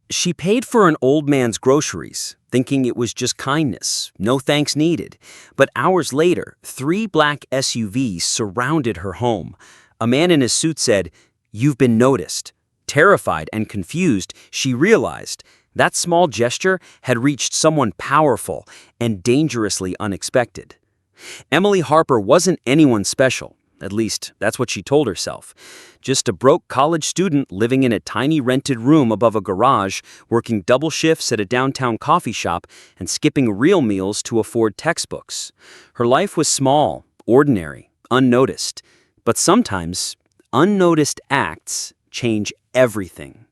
She paid for an old man's groceries, thinking it was just kindness, no thanks needed. But hours later, 3 black SUVs surrounded her home. A man in his suit said, "You've been noticed." Terrified and confused, she realized that small gesture had reached someone powerful and dangerously unexpected. Emily Harper wasn't anyone special. At least, that's what she told herself. Just a broke college student living in a tiny rented room above a garage, working double shifts at a downtown coffee shop, and skipping real meals to afford textbooks. Her life was small, ordinary, unnoticed. But sometimes, unnoticed acts change everything.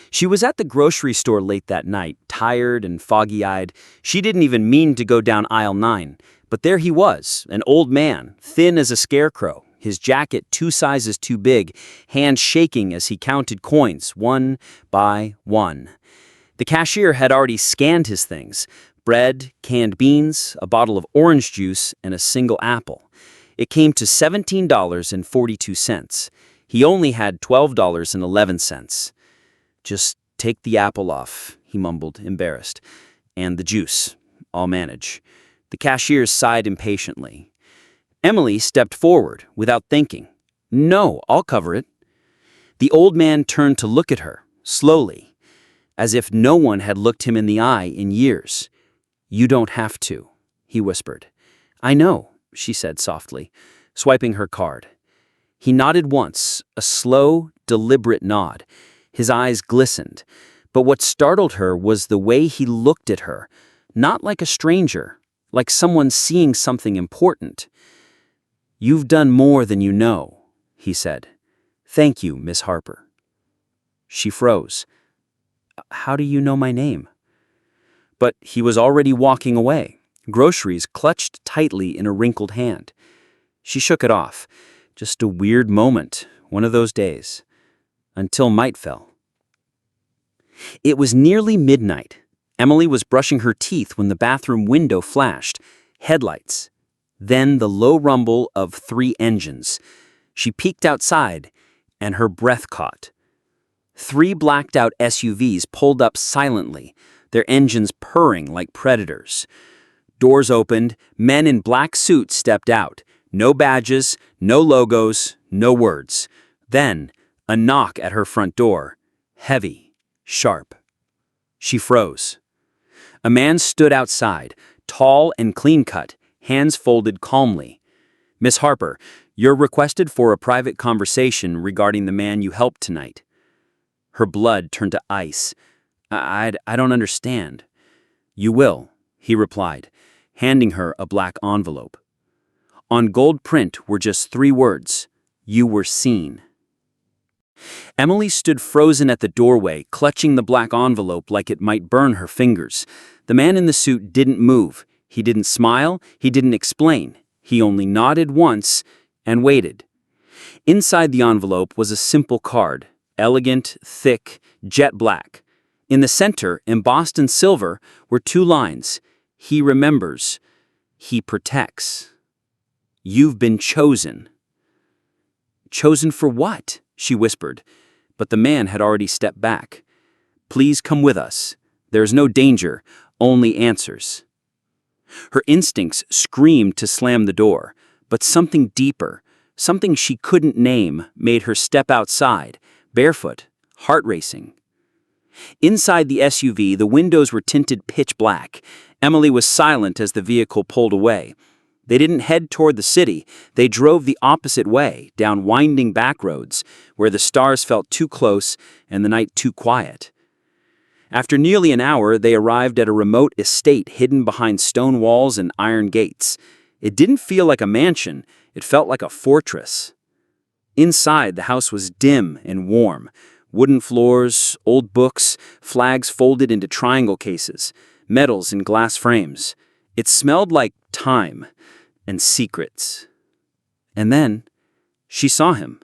She was at the grocery store late that night, tired and foggy-eyed. She didn't even mean to go down aisle 9. But there he was, an old man, thin as a scarecrow, his jacket 2 sizes too big, hands shaking as he counted coins, one by one. The cashier had already scanned his things: bread, canned beans, a bottle of orange juice, and a single apple. It came to $17.42. He only had $12.11. "Just take the apple off," he mumbled, embarrassed. "And the juice. I'll manage." The cashier sighed impatiently. Emily stepped forward without thinking. "No, I'll cover it." The old man turned to look at her, slowly, as if no one had looked him in the eye in years. "You don't have to," he whispered. "I know," she said softly, swiping her card. He nodded once, a slow, deliberate nod. His eyes glistened, but what startled her was the way he looked at her, not like a stranger, like someone seeing something important. "You've done more than you know," he said. "Thank you, Miss Harper." She froze. "How do you know my name?" But he was already walking away, groceries clutched tightly in a wrinkled hand. She shook it off. Just a weird moment, one of those days. Until night fell. It was nearly midnight. Emily was brushing her teeth when the bathroom window flashed. Headlights. Then the low rumble of 3 engines. She peeked outside, and her breath caught. 3 blacked-out SUVs pulled up silently, their engines purring like predators. Doors opened, men in black suits stepped out. No badges, no logos, no words. Then, a knock at her front door. Heavy, sharp. She froze. A man stood outside, tall and clean-cut, hands folded calmly. "Miss Harper, you're requested for a private conversation regarding the man you helped tonight." Her blood turned to ice. I don't understand." "You will," he replied, handing her a black envelope. On gold print were just 3 words: "You were seen." Emily stood frozen at the doorway, clutching the black envelope like it might burn her fingers. The man in the suit didn't move. He didn't smile. He didn't explain. He only nodded once and waited. Inside the envelope was a simple card, elegant, thick, jet black. In the center, embossed in silver, were 2 lines: "He remembers. He protects. You've been chosen." "Chosen for what?" she whispered, but the man had already stepped back. "Please come with us. There's no danger, only answers." Her instincts screamed to slam the door, but something deeper, something she couldn't name, made her step outside, barefoot, heart racing. Inside the SUV, the windows were tinted pitch black. Emily was silent as the vehicle pulled away. They didn't head toward the city. They drove the opposite way, down winding back roads, where the stars felt too close and the night too quiet. After nearly an hour, they arrived at a remote estate hidden behind stone walls and iron gates. It didn't feel like a mansion. It felt like a fortress. Inside, the house was dim and warm. Wooden floors, old books, flags folded into triangle cases, medals in glass frames. It smelled like time and secrets. And then she saw him.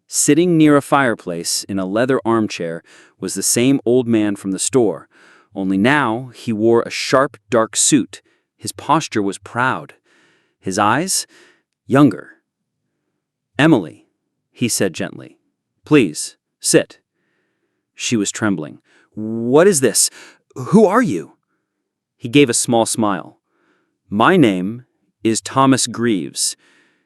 Sitting near a fireplace in a leather armchair was the same old man from the store, only now he wore a sharp, dark suit. His posture was proud. His eyes? Younger. "Emily," he said gently. "Please, sit." She was trembling. "What is this? Who are you?" He gave a small smile. "My name is Thomas Greaves.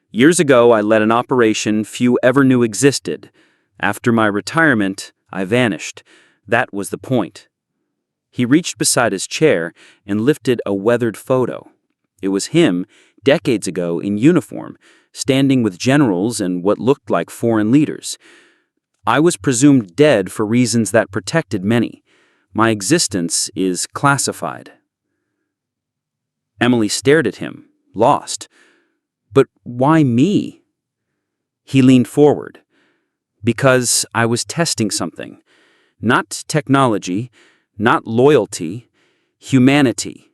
Years ago, I led an operation few ever knew existed. After my retirement, I vanished. That was the point." He reached beside his chair and lifted a weathered photo. It was him, decades ago, in uniform, standing with generals and what looked like foreign leaders. "I was presumed dead for reasons that protected many. My existence is classified." Emily stared at him, lost. "But why me?" He leaned forward. "Because I was testing something. Not technology, not loyalty, humanity."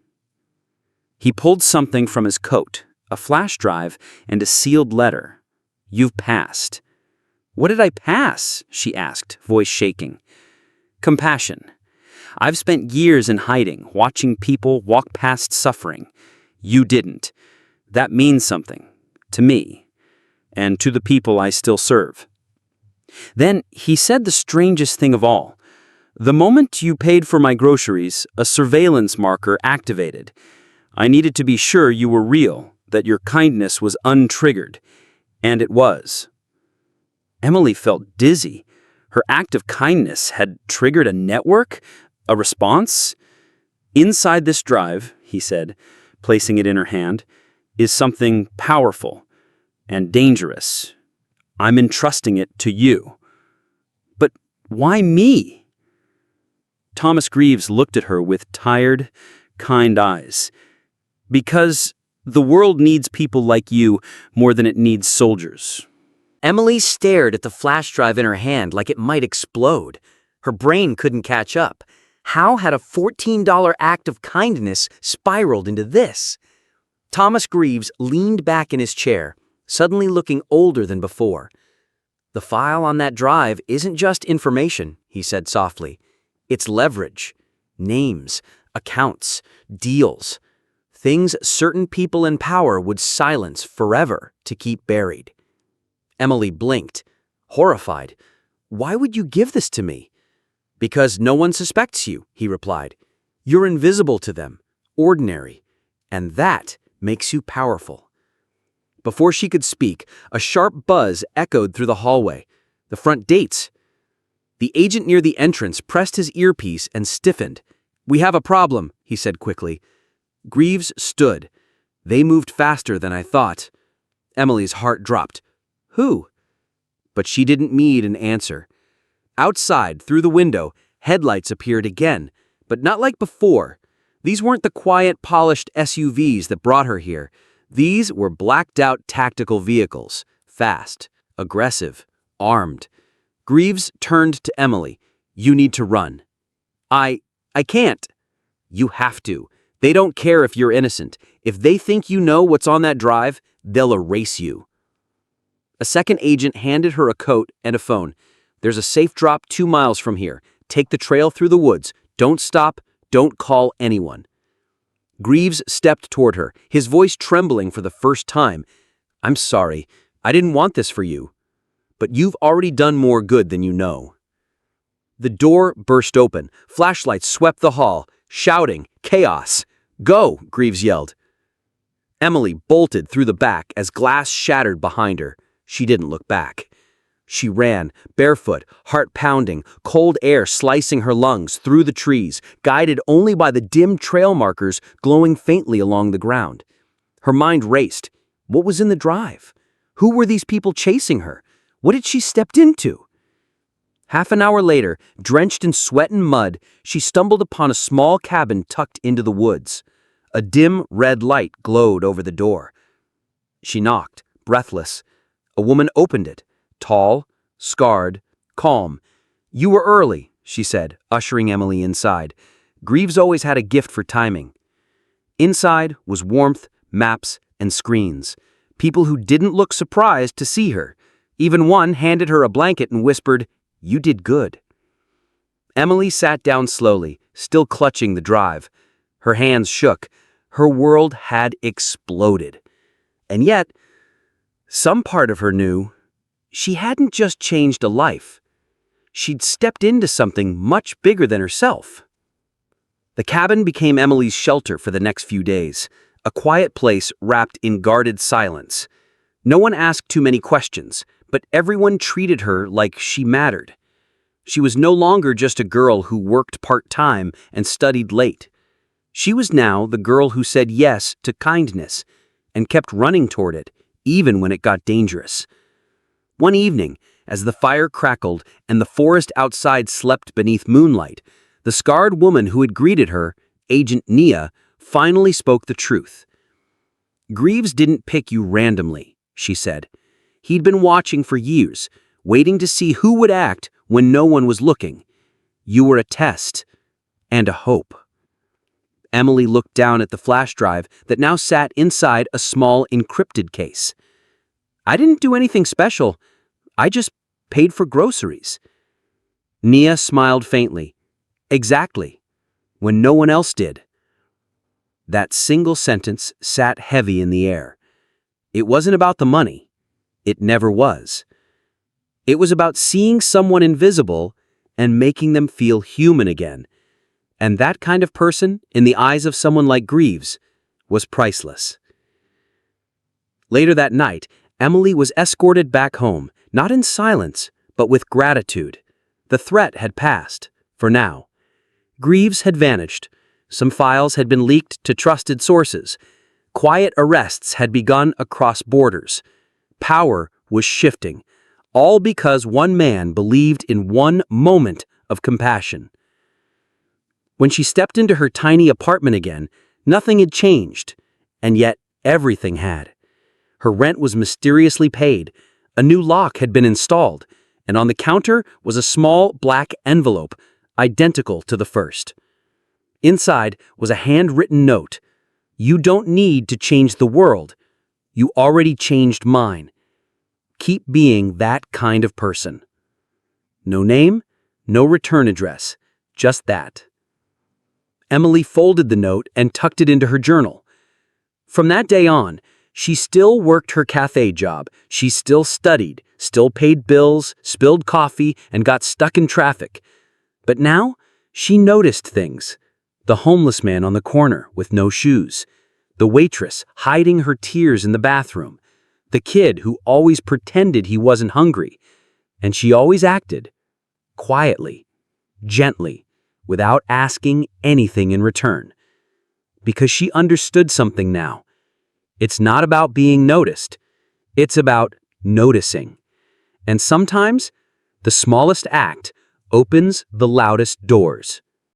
He pulled something from his coat, a flash drive and a sealed letter. "You've passed." "What did I pass?" she asked, voice shaking. "Compassion. I've spent years in hiding, watching people walk past suffering. You didn't. That means something. To me. And to the people I still serve." Then he said the strangest thing of all. "The moment you paid for my groceries, a surveillance marker activated. I needed to be sure you were real, that your kindness was untriggered. And it was." Emily felt dizzy. Her act of kindness had triggered a network, a response. "Inside this drive," he said, placing it in her hand, "is something powerful and dangerous. I'm entrusting it to you." "But why me?" Thomas Greaves looked at her with tired, kind eyes. "Because the world needs people like you more than it needs soldiers." Emily stared at the flash drive in her hand like it might explode. Her brain couldn't catch up. How had a $14 act of kindness spiraled into this? Thomas Greaves leaned back in his chair, suddenly looking older than before. "The file on that drive isn't just information," he said softly. "It's leverage. Names, accounts, deals. Things certain people in power would silence forever to keep buried." Emily blinked, horrified. "Why would you give this to me?" "Because no one suspects you," he replied. "You're invisible to them, ordinary, and that makes you powerful." Before she could speak, a sharp buzz echoed through the hallway. "The front dates." The agent near the entrance pressed his earpiece and stiffened. "We have a problem," he said quickly. Greaves stood. "They moved faster than I thought." Emily's heart dropped. "Who?" But she didn't need an answer. Outside, through the window, headlights appeared again, but not like before. These weren't the quiet, polished SUVs that brought her here. These were blacked-out tactical vehicles, fast, aggressive, armed. Greaves turned to Emily. "You need to run." I can't." "You have to. They don't care if you're innocent. If they think you know what's on that drive, they'll erase you." A second agent handed her a coat and a phone. "There's a safe drop 2 miles from here. Take the trail through the woods. Don't stop. Don't call anyone." Greaves stepped toward her, his voice trembling for the first time. "I'm sorry. I didn't want this for you. But you've already done more good than you know." The door burst open. Flashlights swept the hall, shouting, "Chaos!" "Go!" Greaves yelled. Emily bolted through the back as glass shattered behind her. She didn't look back. She ran, barefoot, heart pounding, cold air slicing her lungs through the trees, guided only by the dim trail markers glowing faintly along the ground. Her mind raced. What was in the drive? Who were these people chasing her? What had she stepped into? Half an hour later, drenched in sweat and mud, she stumbled upon a small cabin tucked into the woods. A dim red light glowed over the door. She knocked, breathless. A woman opened it, tall, scarred, calm. "You were early," she said, ushering Emily inside. Greaves always had a gift for timing. Inside was warmth, maps, and screens. People who didn't look surprised to see her. Even one handed her a blanket and whispered, "You did good." Emily sat down slowly, still clutching the drive. Her hands shook. Her world had exploded. And yet, some part of her knew she hadn't just changed a life. she'd stepped into something much bigger than herself. The cabin became Emily's shelter for the next few days, a quiet place wrapped in guarded silence. No one asked too many questions, but everyone treated her like she mattered. She was no longer just a girl who worked part-time and studied late. She was now the girl who said yes to kindness and kept running toward it, even when it got dangerous. One evening, as the fire crackled and the forest outside slept beneath moonlight, the scarred woman who had greeted her, Agent Nia, finally spoke the truth. "Greaves didn't pick you randomly," she said. "He'd been watching for years, waiting to see who would act when no one was looking. You were a test and a hope." Emily looked down at the flash drive that now sat inside a small encrypted case. "I didn't do anything special. I just paid for groceries." Nia smiled faintly. "Exactly. When no one else did." That single sentence sat heavy in the air. It wasn't about the money. It never was. It was about seeing someone invisible and making them feel human again. And that kind of person, in the eyes of someone like Greaves, was priceless. Later that night, Emily was escorted back home, not in silence, but with gratitude. The threat had passed, for now. Greaves had vanished. Some files had been leaked to trusted sources. Quiet arrests had begun across borders. Power was shifting, all because one man believed in one moment of compassion. When she stepped into her tiny apartment again, nothing had changed, and yet everything had. Her rent was mysteriously paid, a new lock had been installed, and on the counter was a small black envelope, identical to the first. Inside was a handwritten note. "You don't need to change the world. You already changed mine. Keep being that kind of person." No name, no return address, just that. Emily folded the note and tucked it into her journal. From that day on, she still worked her cafe job. She still studied, still paid bills, spilled coffee, and got stuck in traffic. But now, she noticed things. The homeless man on the corner with no shoes. The waitress hiding her tears in the bathroom. The kid who always pretended he wasn't hungry. And she always acted. Quietly. Gently. Without asking anything in return. Because she understood something now. It's not about being noticed. It's about noticing. And sometimes, the smallest act opens the loudest doors.